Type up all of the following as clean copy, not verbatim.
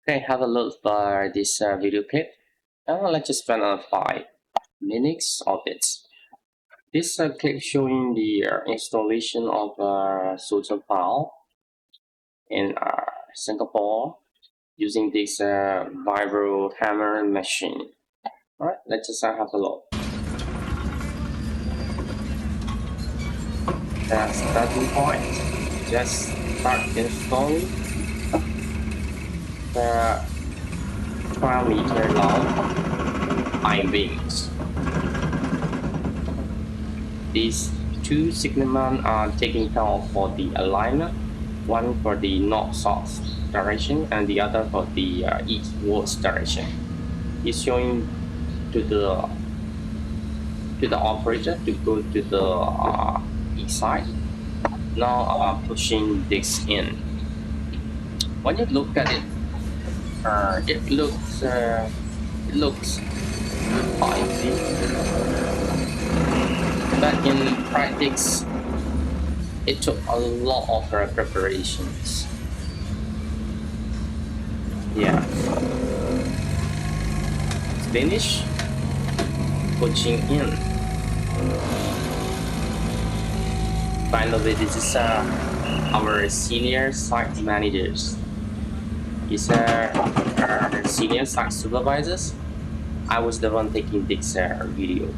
Okay, have a look for this video clip. Let's just spend 5 minutes of it. This clip showing the installation of solder file in Singapore using this vibro hammer machine. Alright, let's just have a look. The starting point, just start installing the 12-meter long I-beams. These two segments are taking care of for the alignment, one for the north-south direction and the other for the east-west direction. It's showing to the operator to go to the east side. Now pushing this in. When you look at it, it looks easy, but in practice, it took a lot of preparations. Yeah, finish pushing in. Finally, this is our senior site managers. These are our senior site supervisors. I was the one taking this video.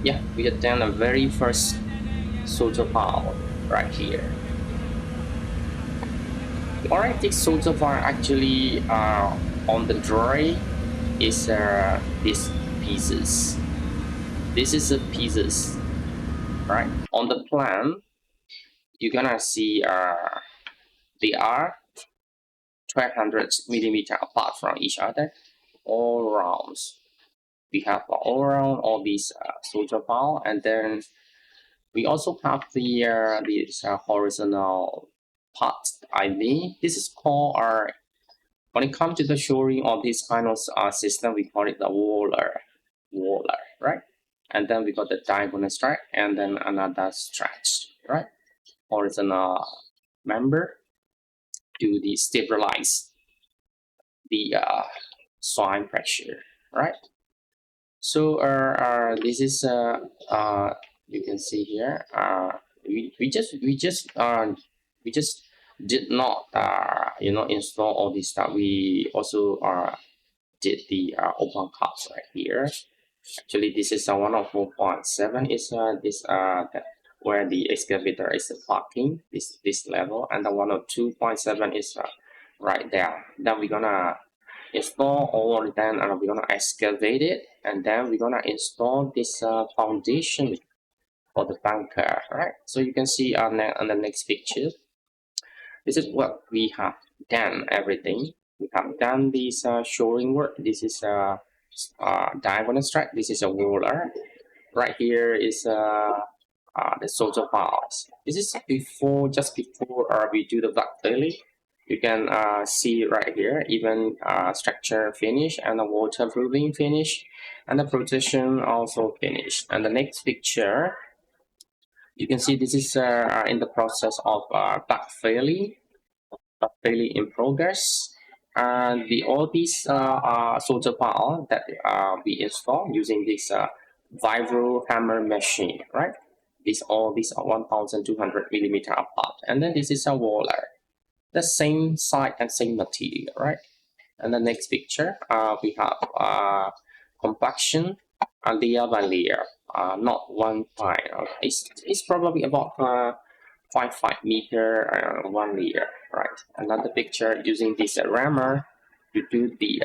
Yeah, we have done a very first solder file right here. Alright, this solder file actually on the drawing is these pieces. This is the pieces, right? On the plan, you're gonna see they are 1200 millimeter apart from each other, all rounds. We have all around all these solder file, and then we also have the these horizontal parts. This is called when it comes to the shoring of this kind of system, we call it the waller, right? And then we got the diagonal strike, and then another stretch, right? Horizontal member to stabilize the soil pressure, right? So this is you can see here we just did not install all this stuff. We also did the open cuts right here. Actually, this is a 104.7 is this where the excavator is parking this level, and the 102.7 is right there. Then we're gonna install all of them, and we're gonna excavate it, and then we're gonna install this foundation for the bunker, right? So you can see on the next picture, this is what we have done. Everything we have done this shoring work. This is a diagonal strike. This is a roller. Right here is the solder files. This is just before we do the black filling. You can see right here, even structure finish and the waterproofing finish, and the protection also finished. And the next picture, you can see this is in the process of backfilling in progress. And all these solder file that we install using this vibro hammer machine, right? All these are 1200 millimeter apart, and then this is a waller, the same side and same material, right? And the next picture, we have compaction and layer by layer, not one time. It's probably about 5 meter one layer, right? Another picture using this rammer to do the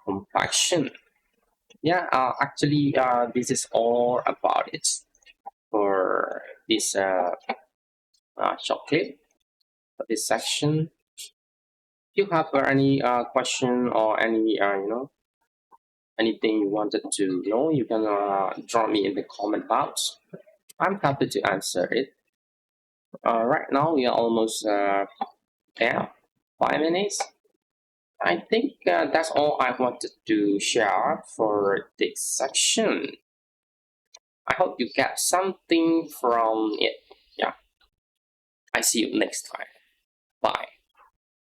compaction. Yeah, actually, this is all about it for this short clip for this section. If you have any question or any anything you wanted to know, you can drop me in the comment box. I'm happy to answer it. Right now we are almost there, 5 minutes. I think that's all I wanted to share for this section. I hope you get something from it. Yeah, I see you next time.